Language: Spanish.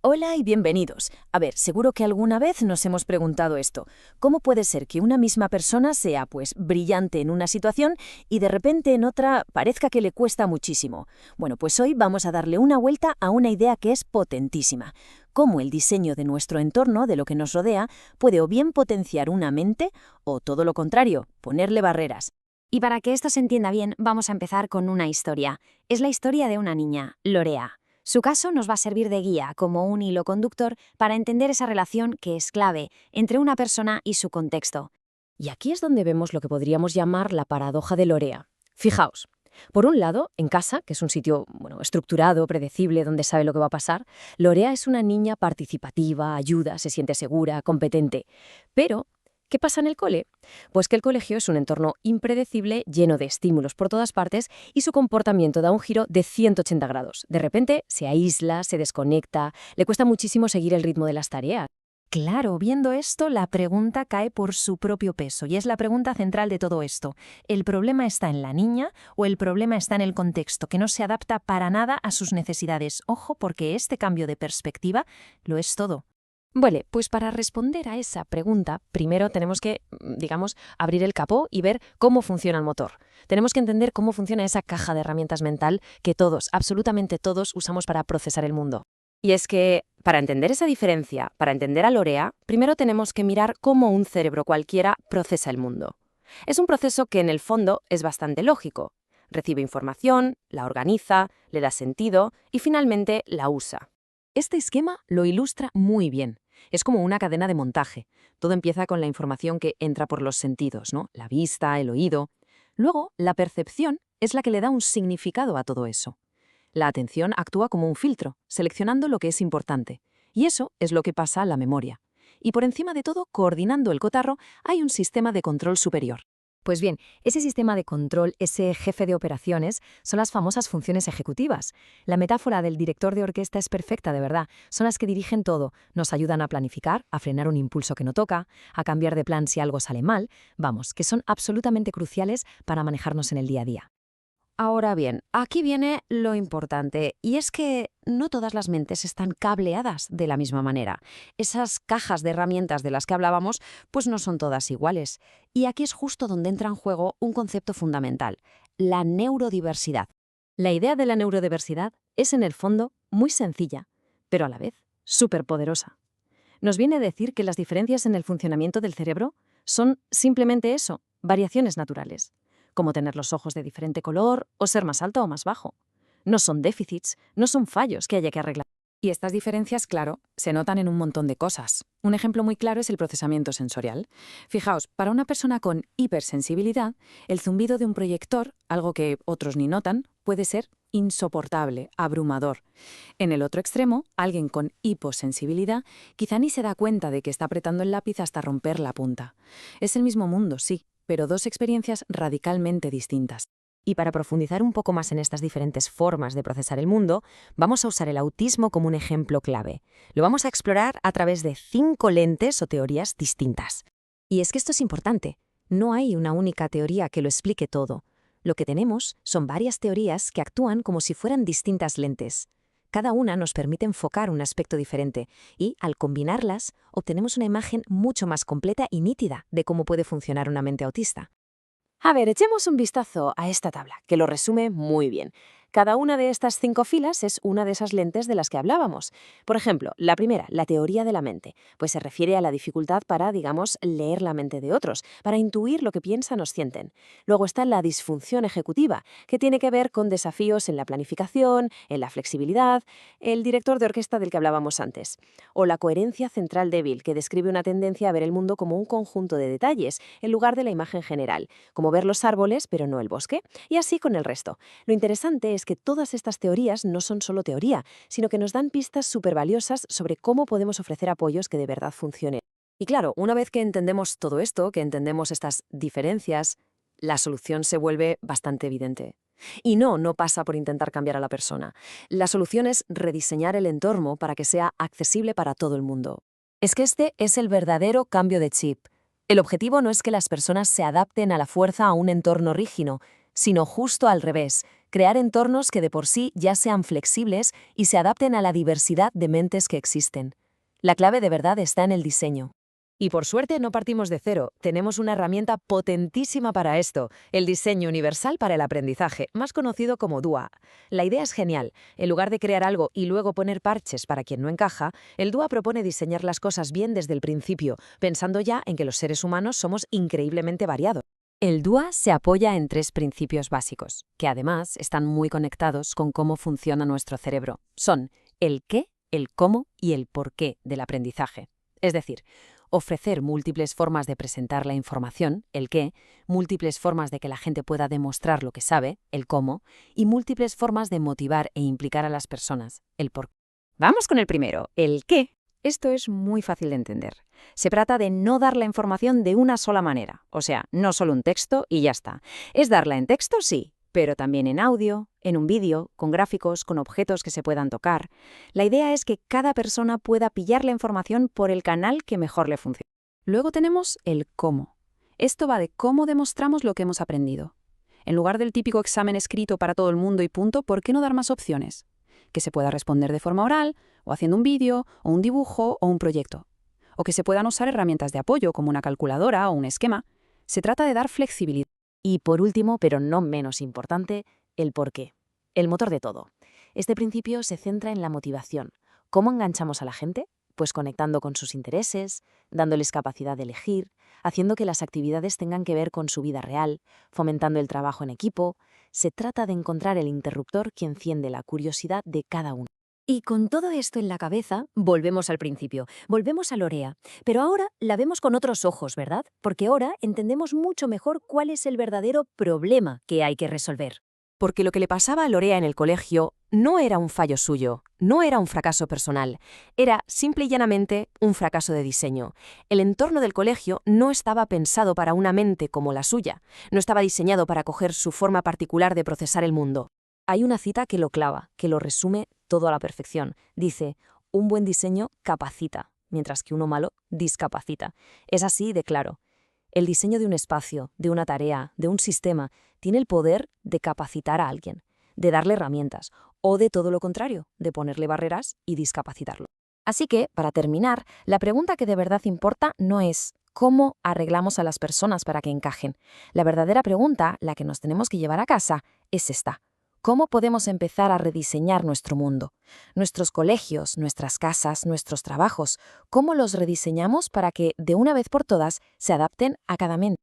Hola y bienvenidos. A ver, seguro que alguna vez nos hemos preguntado esto. ¿Cómo puede ser que una misma persona sea, brillante en una situación y de repente en otra parezca que le cuesta muchísimo? Bueno, pues hoy vamos a darle una vuelta a una idea que es potentísima. Cómo el diseño de nuestro entorno, de lo que nos rodea, puede o bien potenciar una mente o todo lo contrario, ponerle barreras. Y para que esto se entienda bien, vamos a empezar con una historia. Es la historia de una niña, Lorea. Su caso nos va a servir de guía, como un hilo conductor, para entender esa relación que es clave entre una persona y su contexto. Y aquí es donde vemos lo que podríamos llamar la paradoja de Lorea. Fijaos, por un lado, en casa, que es un sitio estructurado, predecible, donde sabe lo que va a pasar, Lorea es una niña participativa, ayuda, se siente segura, competente. Pero ¿qué pasa en el cole? Pues que el colegio es un entorno impredecible, lleno de estímulos por todas partes y su comportamiento da un giro de 180 grados. De repente se aísla, se desconecta, le cuesta muchísimo seguir el ritmo de las tareas. Claro, viendo esto, la pregunta cae por su propio peso y es la pregunta central de todo esto. ¿El problema está en la niña o el problema está en el contexto, que no se adapta para nada a sus necesidades? Ojo, porque este cambio de perspectiva lo es todo. Vale, pues para responder a esa pregunta, primero tenemos que, abrir el capó y ver cómo funciona el motor. Tenemos que entender cómo funciona esa caja de herramientas mental que todos, absolutamente todos, usamos para procesar el mundo. Y es que, para entender esa diferencia, para entender a Lorea, primero tenemos que mirar cómo un cerebro cualquiera procesa el mundo. Es un proceso que en el fondo es bastante lógico. Recibe información, la organiza, le da sentido y finalmente la usa. Este esquema lo ilustra muy bien. Es como una cadena de montaje. Todo empieza con la información que entra por los sentidos, ¿no? La vista, el oído. Luego, la percepción es la que le da un significado a todo eso. La atención actúa como un filtro, seleccionando lo que es importante. Y eso es lo que pasa a la memoria. Y por encima de todo, coordinando el cotarro, hay un sistema de control superior. Pues bien, ese sistema de control, ese jefe de operaciones, son las famosas funciones ejecutivas. La metáfora del director de orquesta es perfecta, de verdad. Son las que dirigen todo. Nos ayudan a planificar, a frenar un impulso que no toca, a cambiar de plan si algo sale mal. Vamos, que son absolutamente cruciales para manejarnos en el día a día. Ahora bien, aquí viene lo importante, y es que no todas las mentes están cableadas de la misma manera. Esas cajas de herramientas de las que hablábamos, pues no son todas iguales. Y aquí es justo donde entra en juego un concepto fundamental, la neurodiversidad. La idea de la neurodiversidad es, en el fondo, muy sencilla, pero a la vez súper poderosa. Nos viene a decir que las diferencias en el funcionamiento del cerebro son simplemente eso, variaciones naturales, como tener los ojos de diferente color o ser más alto o más bajo. No son déficits, no son fallos que haya que arreglar. Y estas diferencias, claro, se notan en un montón de cosas. Un ejemplo muy claro es el procesamiento sensorial. Fijaos, para una persona con hipersensibilidad, el zumbido de un proyector, algo que otros ni notan, puede ser insoportable, abrumador. En el otro extremo, alguien con hiposensibilidad quizá ni se da cuenta de que está apretando el lápiz hasta romper la punta. Es el mismo mundo, sí, pero dos experiencias radicalmente distintas. Y para profundizar un poco más en estas diferentes formas de procesar el mundo, vamos a usar el autismo como un ejemplo clave. Lo vamos a explorar a través de 5 lentes o teorías distintas. Y es que esto es importante. No hay una única teoría que lo explique todo. Lo que tenemos son varias teorías que actúan como si fueran distintas lentes. Cada una nos permite enfocar un aspecto diferente y, al combinarlas, obtenemos una imagen mucho más completa y nítida de cómo puede funcionar una mente autista. A ver, echemos un vistazo a esta tabla, que lo resume muy bien. Cada una de estas 5 filas es una de esas lentes de las que hablábamos. Por ejemplo, la primera, la teoría de la mente, pues se refiere a la dificultad para, leer la mente de otros, para intuir lo que piensan o sienten. Luego está la disfunción ejecutiva, que tiene que ver con desafíos en la planificación, en la flexibilidad, el director de orquesta del que hablábamos antes. O la coherencia central débil, que describe una tendencia a ver el mundo como un conjunto de detalles, en lugar de la imagen general, como ver los árboles pero no el bosque, y así con el resto. Lo interesante es que todas estas teorías no son solo teoría, sino que nos dan pistas súper valiosas sobre cómo podemos ofrecer apoyos que de verdad funcionen. Y claro, una vez que entendemos todo esto, que entendemos estas diferencias, la solución se vuelve bastante evidente. Y no pasa por intentar cambiar a la persona. La solución es rediseñar el entorno para que sea accesible para todo el mundo. Es que este es el verdadero cambio de chip. El objetivo no es que las personas se adapten a la fuerza a un entorno rígido, sino justo al revés, crear entornos que de por sí ya sean flexibles y se adapten a la diversidad de mentes que existen. La clave de verdad está en el diseño. Y por suerte no partimos de cero, tenemos una herramienta potentísima para esto, el diseño universal para el aprendizaje, más conocido como DUA. La idea es genial. En lugar de crear algo y luego poner parches para quien no encaja, el DUA propone diseñar las cosas bien desde el principio, pensando ya en que los seres humanos somos increíblemente variados. El DUA se apoya en 3 principios básicos, que además están muy conectados con cómo funciona nuestro cerebro. Son el qué, el cómo y el por qué del aprendizaje. Es decir, ofrecer múltiples formas de presentar la información, el qué, múltiples formas de que la gente pueda demostrar lo que sabe, el cómo, y múltiples formas de motivar e implicar a las personas, el por qué. Vamos con el primero, el qué. Esto es muy fácil de entender. Se trata de no dar la información de una sola manera, o sea, no solo un texto y ya está. Es darla en texto, sí, pero también en audio, en un vídeo, con gráficos, con objetos que se puedan tocar. La idea es que cada persona pueda pillar la información por el canal que mejor le funcione. Luego tenemos el cómo. Esto va de cómo demostramos lo que hemos aprendido. En lugar del típico examen escrito para todo el mundo y punto, ¿por qué no dar más opciones? Que se pueda responder de forma oral, o haciendo un vídeo, o un dibujo, o un proyecto. O que se puedan usar herramientas de apoyo, como una calculadora o un esquema. Se trata de dar flexibilidad. Y por último, pero no menos importante, el por qué. El motor de todo. Este principio se centra en la motivación. ¿Cómo enganchamos a la gente? Pues conectando con sus intereses, dándoles capacidad de elegir, haciendo que las actividades tengan que ver con su vida real, fomentando el trabajo en equipo. Se trata de encontrar el interruptor que enciende la curiosidad de cada uno. Y con todo esto en la cabeza, volvemos al principio, volvemos a Lorea. Pero ahora la vemos con otros ojos, ¿verdad? Porque ahora entendemos mucho mejor cuál es el verdadero problema que hay que resolver. Porque lo que le pasaba a Lorea en el colegio no era un fallo suyo, no era un fracaso personal, era simple y llanamente un fracaso de diseño. El entorno del colegio no estaba pensado para una mente como la suya, no estaba diseñado para coger su forma particular de procesar el mundo. Hay una cita que lo clava, que lo resume todo a la perfección. Dice, un buen diseño capacita, mientras que uno malo discapacita. Es así de claro. El diseño de un espacio, de una tarea, de un sistema, tiene el poder de capacitar a alguien, de darle herramientas, o de todo lo contrario, de ponerle barreras y discapacitarlo. Así que, para terminar, la pregunta que de verdad importa no es ¿cómo arreglamos a las personas para que encajen? La verdadera pregunta, la que nos tenemos que llevar a casa, es esta. ¿Cómo podemos empezar a rediseñar nuestro mundo? Nuestros colegios, nuestras casas, nuestros trabajos, ¿cómo los rediseñamos para que, de una vez por todas, se adapten a cada mente?